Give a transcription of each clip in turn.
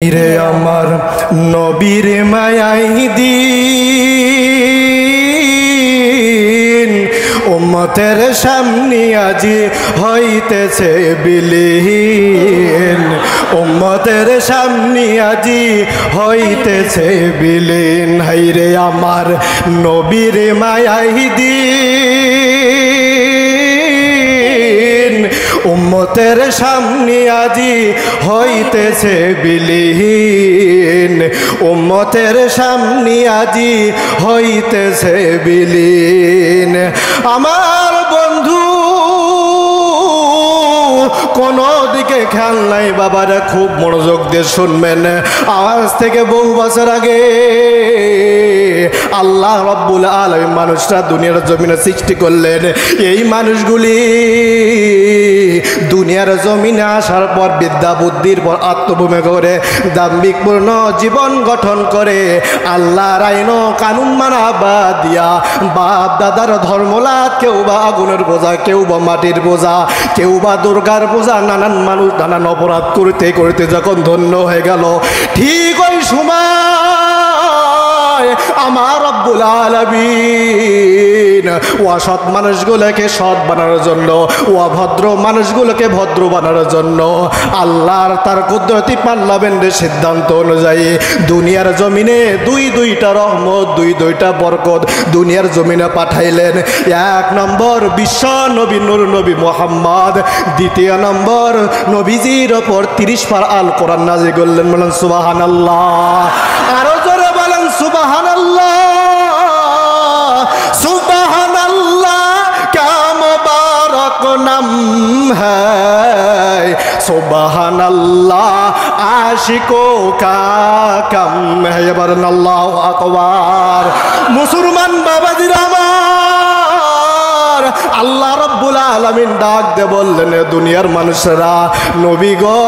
রে আমার নবীর মায়াই দিন উম্মতের সামনে আজি হইতেছে বিলীন, উম্মতের সামনে আজি হইতেছে বিলীন। হাইরে আমার নবীর মায়াই দিন উম্মতের সামনে আজি হইতেছে বিলীন, উম্মতের সামনে আজি হইতেছে বিলীন। আমার বন্ধু কোন দিকে খেয়াল নাই বাবারা, খুব মনোযোগ দিয়ে শুনবেন। আজ থেকে বহু বছর আগে আল্লাহ রব্বুল আলামিন মানুষরা দুনিয়ার জমিনে সৃষ্টি করলেন। এই মানুষগুলি দুনিয়ার জমিনে আসার পর বিদ্যা বুদ্ধির পর আত্মভূমি করে দাম্ভিকপূর্ণ জীবন গঠন করে আল্লাহর আইন কানুন মানা বাদ দিয়া বাপ দাদার ধর্মলাদ, কেউ বা আগুনের বোঝা, কেউ বা মাটির বোঝা, কেউ বা দুর্গার বোঝা, নানান মানুষ নানান অপরাধ করতে করতে যখন ধন্য হয়ে গেল, ঠিক ওই সময় আমার রব্বুল আলামিন অসৎ মানুষগুলোকে সৎ বানানোর জন্য, অভদ্র মানুষগুলোকে ভদ্র বানানোর জন্য আল্লাহর তার কুদরতি পার্লামেন্টের সিদ্ধান্ত অনুযায়ী দুনিয়ার জমিনে দুইটা রহমত, দুইটা বরকত দুনিয়ার জমিনে পাঠাইলেন। এক নম্বর বিশ্ব নবী নূর নবী মুহাম্মদ, দ্বিতীয় নম্বর নবীজির ওপর 30 পারা আল কোরআন নাযিল করলেন। বলেন সুবহানাল্লাহ, আরো জোরে বলেন সুবহানাল্লাহ। সুবহানাল্লাহ ক্যা মুবারক নাম হ্যায়, সুবহানাল্লাহ আশিকো কা কাম হ্যায়। বলেন আল্লাহু আকবার। মুসলমান বাবাজিরা আমার, আল্লাহ রব্বুল আলামিন ডাক দে বললেন, দুনিয়ার মানুষেরা নবী গো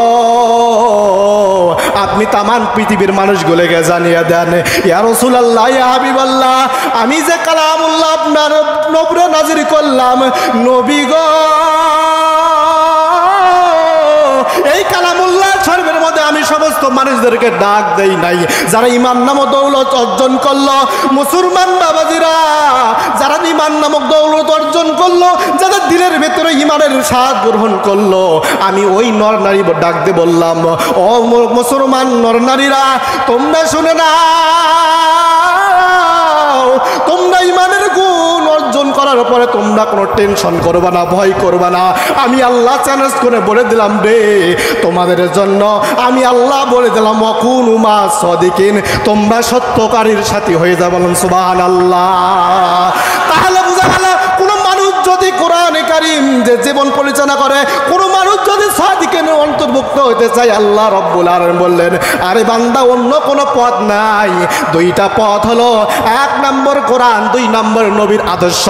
আপনি তামান পৃথিবীর মানুষগুলোকে জানিয়ে দেন, ইয়া রাসূলুল্লাহ, ইয়া হাবিবাল্লাহ, আমি যে কালামুল্লাহ আপনার নবরে নাজির করলাম, নবী গো এই কালামুল্লাহ শরীফের মধ্যে আমি সমস্ত মানুষদেরকে ডাক দেই নাই যারা ঈমান নামক দৌলত অর্জন করলো। মুসলমান বাবাজিরা, যারা ঈমান নামক দৌলত অর্জন করলো, যাদের দিলের ভেতরে ঈমানের স্বাদ গ্রহণ করলো, আমি ওই নর নারী ডাক দিয়ে বললাম, ও মুসলমান নর নারীরা, তোমরা শুনে না, তোমরা ঈমানের গুণ অর্জন করার পরে তোমরা কোনো টেনশন করবা না, ভয় করবা না। আমি আল্লাহ চ্যালেঞ্জ করে বলে দিলাম রে, তোমাদের জন্য আমি আল্লাহ বলে দিলাম ওয়াকুনু মা সাদিকিন, তোমরা সত্যকারীর সাথী হয়ে যাবে। বলেন সুবহানাল্লাহ। তাহলে বুঝা গেল, কোনো মানুষ যদি কোরআনে কারীম যে জীবন পরিচালনা করে, কোনো মানুষ যদি সাদিকের অন্তর্ভুক্ত হইতে চায়, আল্লাহ রব্বুল আলামিন বললেন, আরে বান্দা অন্য কোনো পথ নাই, দুইটা পথ হলো, এক নম্বর কোরআন, 2 নম্বর নবীর আদর্শ।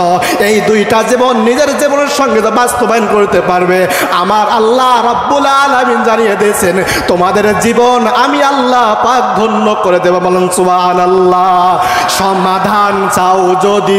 এই দুইটা জীবন নিজের জীবনের সঙ্গে বাস্তবায়ন করতে পারবে, আমার আল্লাহ রব্বুল আলামিন জানিয়ে দিয়েছেন, তোমাদের জীবন আমি আল্লাহ পাক ধন্য করে দেব। বলেন সুবহানাল্লাহ। সমাধান চাও যদি